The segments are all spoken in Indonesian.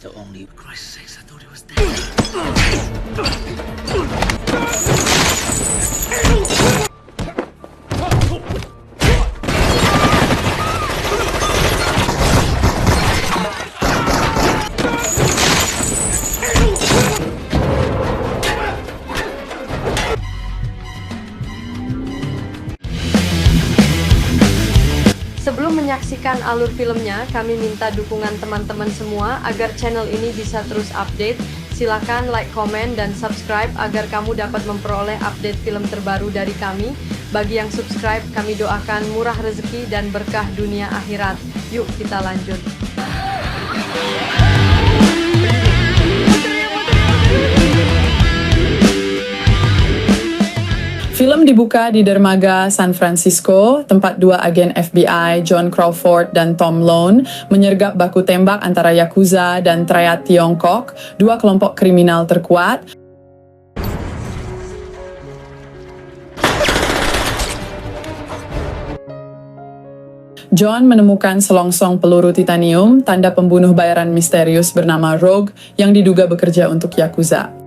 the only... For Christ's sakes, I thought he was dead. Sebelum menyaksikan alur filmnya, kami minta dukungan teman-teman semua agar channel ini bisa terus update. Silakan like, komen, dan subscribe agar kamu dapat memperoleh update film terbaru dari kami. Bagi yang subscribe, kami doakan murah rezeki dan berkah dunia akhirat. Yuk kita lanjut. Film dibuka di dermaga San Francisco, tempat dua agen FBI, John Crawford dan Tom Lone, menyergap baku tembak antara Yakuza dan Triad Tiongkok, dua kelompok kriminal terkuat. John menemukan selongsong peluru titanium, tanda pembunuh bayaran misterius bernama Rogue, yang diduga bekerja untuk Yakuza.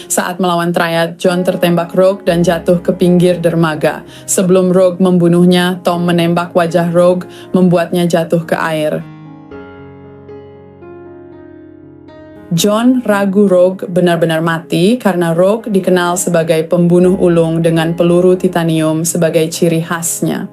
Saat melawan Triad, John tertembak Rogue dan jatuh ke pinggir dermaga. Sebelum Rogue membunuhnya, Tom menembak wajah Rogue, membuatnya jatuh ke air. John ragu Rogue benar-benar mati karena Rogue dikenal sebagai pembunuh ulung dengan peluru titanium sebagai ciri khasnya.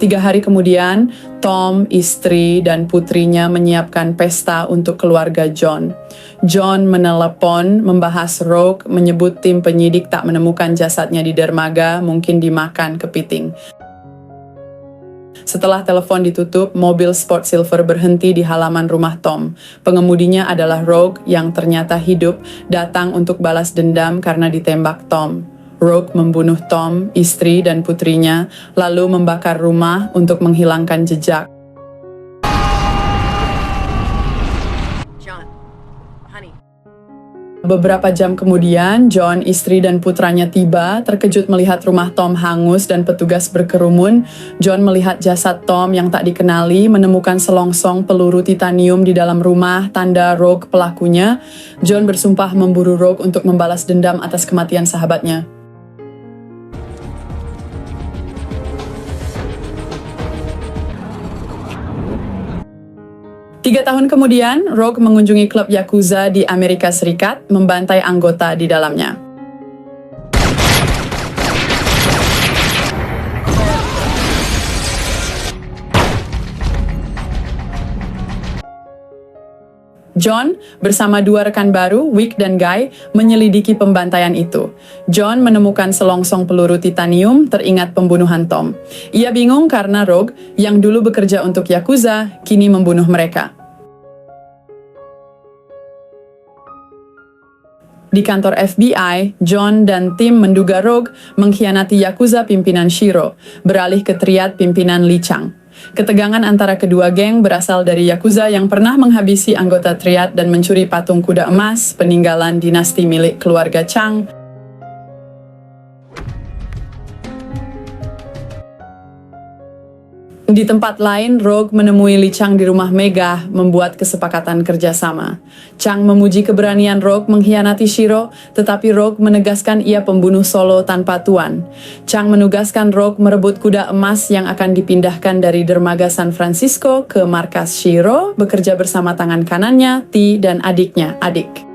3 hari kemudian, Tom, istri, dan putrinya menyiapkan pesta untuk keluarga John. John menelepon, membahas Rogue, menyebut tim penyidik tak menemukan jasadnya di dermaga, mungkin dimakan kepiting. Setelah telepon ditutup, mobil Sport Silver berhenti di halaman rumah Tom. Pengemudinya adalah Rogue yang ternyata hidup, datang untuk balas dendam karena ditembak Tom. Rogue membunuh Tom, istri, dan putrinya, lalu membakar rumah untuk menghilangkan jejak. John, honey. Beberapa jam kemudian, John, istri, dan putranya tiba, terkejut melihat rumah Tom hangus dan petugas berkerumun. John melihat jasad Tom yang tak dikenali, menemukan selongsong peluru titanium di dalam rumah, tanda Rogue pelakunya. John bersumpah memburu Rogue untuk membalas dendam atas kematian sahabatnya. 3 tahun kemudian, Rogue mengunjungi klub Yakuza di Amerika Serikat, membantai anggota di dalamnya. John, bersama 2 rekan baru, Wick dan Guy, menyelidiki pembantaian itu. John menemukan selongsong peluru titanium, teringat pembunuhan Tom. Ia bingung karena Rogue, yang dulu bekerja untuk Yakuza, kini membunuh mereka. Di kantor FBI, John dan tim menduga Rogue mengkhianati Yakuza pimpinan Shiro, beralih ke Triad pimpinan Lee Chang. Ketegangan antara kedua geng berasal dari Yakuza yang pernah menghabisi anggota Triad dan mencuri patung kuda emas peninggalan dinasti milik keluarga Chang. Di tempat lain, Rogue menemui Lee Chang di rumah megah, membuat kesepakatan kerjasama. Chang memuji keberanian Rogue mengkhianati Shiro, tetapi Rogue menegaskan ia pembunuh solo tanpa tuan. Chang menugaskan Rogue merebut kuda emas yang akan dipindahkan dari dermaga San Francisco ke markas Shiro, bekerja bersama tangan kanannya, T, dan adiknya, Adik.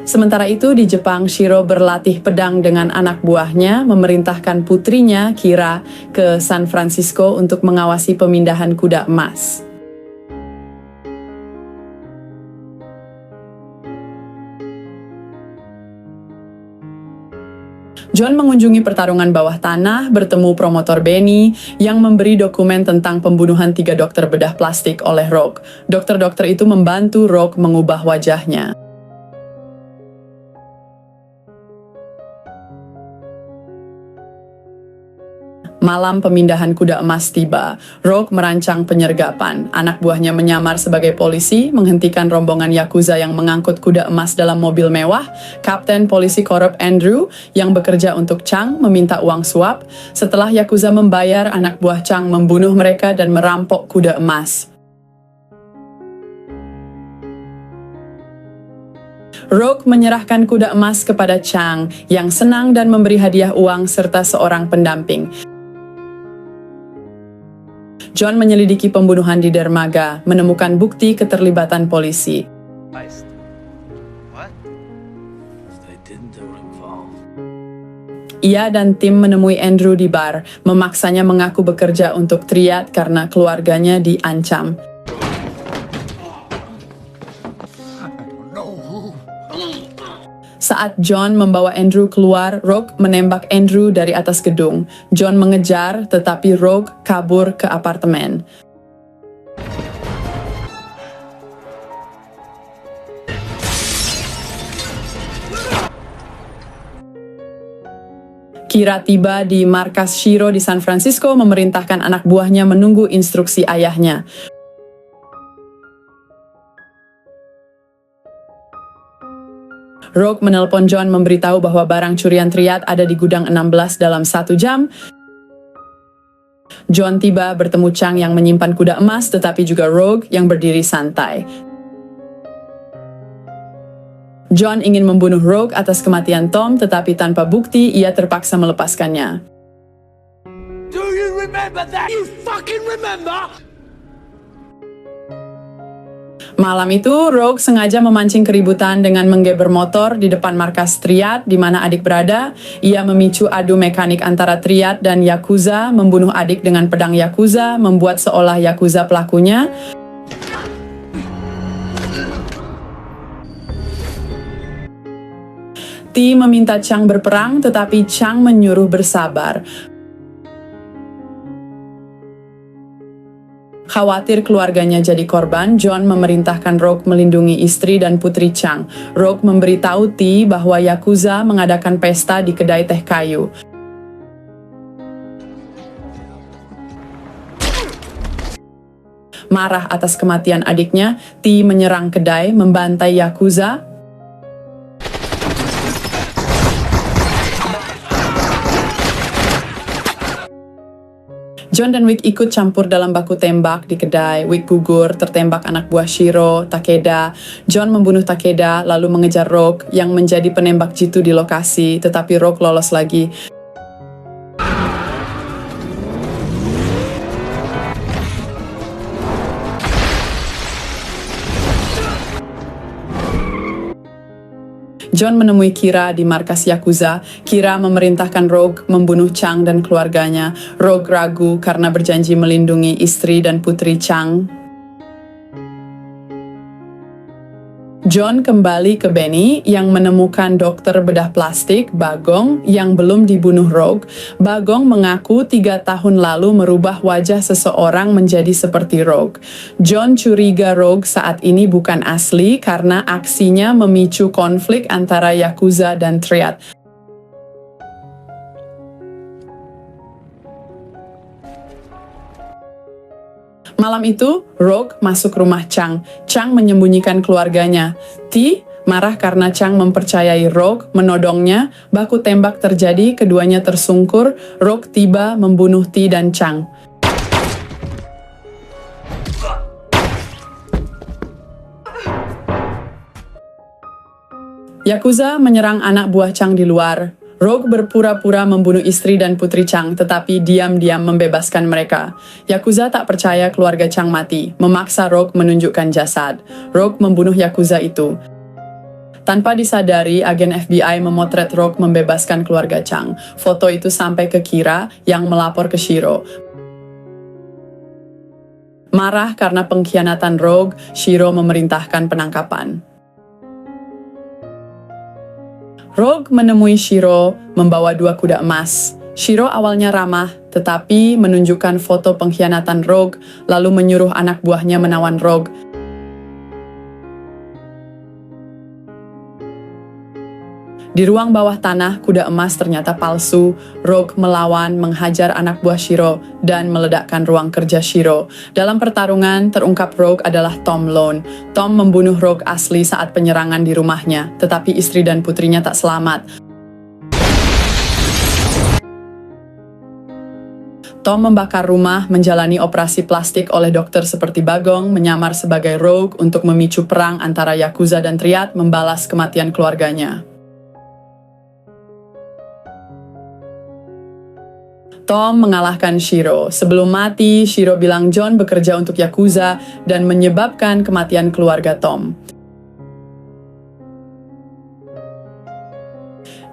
Sementara itu di Jepang, Shiro berlatih pedang dengan anak buahnya, memerintahkan putrinya, Kira, ke San Francisco untuk mengawasi pemindahan kuda emas. John mengunjungi pertarungan bawah tanah, bertemu promotor Benny, yang memberi dokumen tentang pembunuhan 3 dokter bedah plastik oleh Rogue. Dokter-dokter itu membantu Rogue mengubah wajahnya. Malam pemindahan kuda emas tiba. Rogue merancang penyergapan. Anak buahnya menyamar sebagai polisi, menghentikan rombongan Yakuza yang mengangkut kuda emas dalam mobil mewah. Kapten polisi korup Andrew yang bekerja untuk Chang meminta uang suap. Setelah Yakuza membayar, anak buah Chang membunuh mereka dan merampok kuda emas. Rogue menyerahkan kuda emas kepada Chang yang senang dan memberi hadiah uang serta seorang pendamping. John menyelidiki pembunuhan di dermaga, menemukan bukti keterlibatan polisi. Heist. What? They didn't involve. Ia dan tim menemui Andrew di bar, memaksanya mengaku bekerja untuk Triad karena keluarganya diancam. Saat John membawa Andrew keluar, Rogue menembak Andrew dari atas gedung. John mengejar, tetapi Rogue kabur ke apartemen. Kira tiba di markas Shiro di San Francisco, memerintahkan anak buahnya menunggu instruksi ayahnya. Rogue menelpon John memberitahu bahwa barang curian Triad ada di gudang 16 dalam 1 jam. John tiba bertemu Chang yang menyimpan kuda emas, tetapi juga Rogue yang berdiri santai. John ingin membunuh Rogue atas kematian Tom, tetapi tanpa bukti ia terpaksa melepaskannya. Do you remember that? You fucking remember? Malam itu, Rogue sengaja memancing keributan dengan menggeber motor di depan markas Triad di mana adik berada. Ia memicu adu mekanik antara Triad dan Yakuza, membunuh adik dengan pedang Yakuza, membuat seolah Yakuza pelakunya. T meminta Chang berperang, tetapi Chang menyuruh bersabar. Khawatir keluarganya jadi korban, John memerintahkan Rogue melindungi istri dan putri Chang. Rogue memberitahu T bahwa Yakuza mengadakan pesta di kedai teh kayu. Marah atas kematian adiknya, T menyerang kedai, membantai Yakuza. John dan Wick ikut campur dalam baku tembak di kedai. Wick gugur, tertembak anak buah Shiro, Takeda. John membunuh Takeda, lalu mengejar Rogue yang menjadi penembak jitu di lokasi, tetapi Rogue lolos lagi. John menemui Kira di markas Yakuza. Kira memerintahkan Rogue membunuh Chang dan keluarganya. Rogue ragu karena berjanji melindungi istri dan putri Chang. John kembali ke Benny yang menemukan dokter bedah plastik, Bagong, yang belum dibunuh Rogue. Bagong mengaku 3 tahun lalu merubah wajah seseorang menjadi seperti Rogue. John curiga Rogue saat ini bukan asli karena aksinya memicu konflik antara Yakuza dan Triad. Malam itu, Rogue masuk rumah Chang. Chang menyembunyikan keluarganya. T marah karena Chang mempercayai Rogue, menodongnya. Baku tembak terjadi, keduanya tersungkur. Rogue tiba membunuh T dan Chang. Yakuza menyerang anak buah Chang di luar. Rogue berpura-pura membunuh istri dan putri Chang, tetapi diam-diam membebaskan mereka. Yakuza tak percaya keluarga Chang mati, memaksa Rogue menunjukkan jasad. Rogue membunuh Yakuza itu. Tanpa disadari, agen FBI memotret Rogue membebaskan keluarga Chang. Foto itu sampai ke Kira yang melapor ke Shiro. Marah karena pengkhianatan Rogue, Shiro memerintahkan penangkapan. Rogue menemui Shiro membawa 2 kuda emas. Shiro awalnya ramah, tetapi menunjukkan foto pengkhianatan Rogue, lalu menyuruh anak buahnya menawan Rogue. Di ruang bawah tanah, kuda emas ternyata palsu. Rogue melawan, menghajar anak buah Shiro, dan meledakkan ruang kerja Shiro. Dalam pertarungan, terungkap Rogue adalah Tom Lone. Tom membunuh Rogue asli saat penyerangan di rumahnya, tetapi istri dan putrinya tak selamat. Tom membakar rumah, menjalani operasi plastik oleh dokter seperti Bagong, menyamar sebagai Rogue untuk memicu perang antara Yakuza dan Triad, membalas kematian keluarganya. Tom mengalahkan Shiro. Sebelum mati, Shiro bilang John bekerja untuk Yakuza dan menyebabkan kematian keluarga Tom.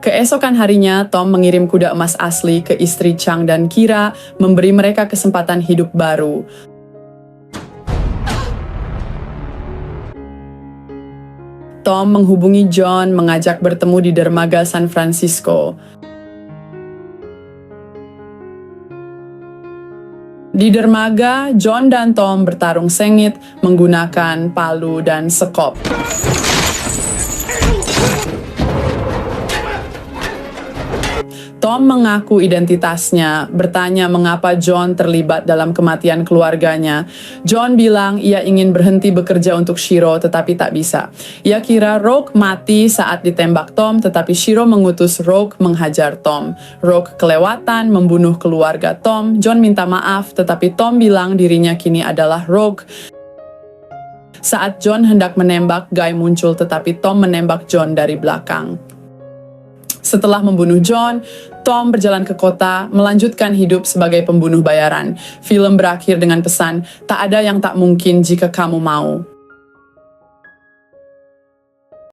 Keesokan harinya, Tom mengirim kuda emas asli ke istri Chang dan Kira, memberi mereka kesempatan hidup baru. Tom menghubungi John, mengajak bertemu di dermaga San Francisco. Di dermaga, John dan Tom bertarung sengit menggunakan palu dan sekop. Tom mengaku identitasnya, bertanya mengapa John terlibat dalam kematian keluarganya. John bilang ia ingin berhenti bekerja untuk Shiro, tetapi tak bisa. Ia kira Rogue mati saat ditembak Tom, tetapi Shiro mengutus Rogue menghajar Tom. Rogue kelewatan membunuh keluarga Tom. John minta maaf, tetapi Tom bilang dirinya kini adalah Rogue. Saat John hendak menembak, Guy muncul, tetapi Tom menembak John dari belakang. Setelah membunuh John, Tom berjalan ke kota, melanjutkan hidup sebagai pembunuh bayaran. Film berakhir dengan pesan, tak ada yang tak mungkin jika kamu mau.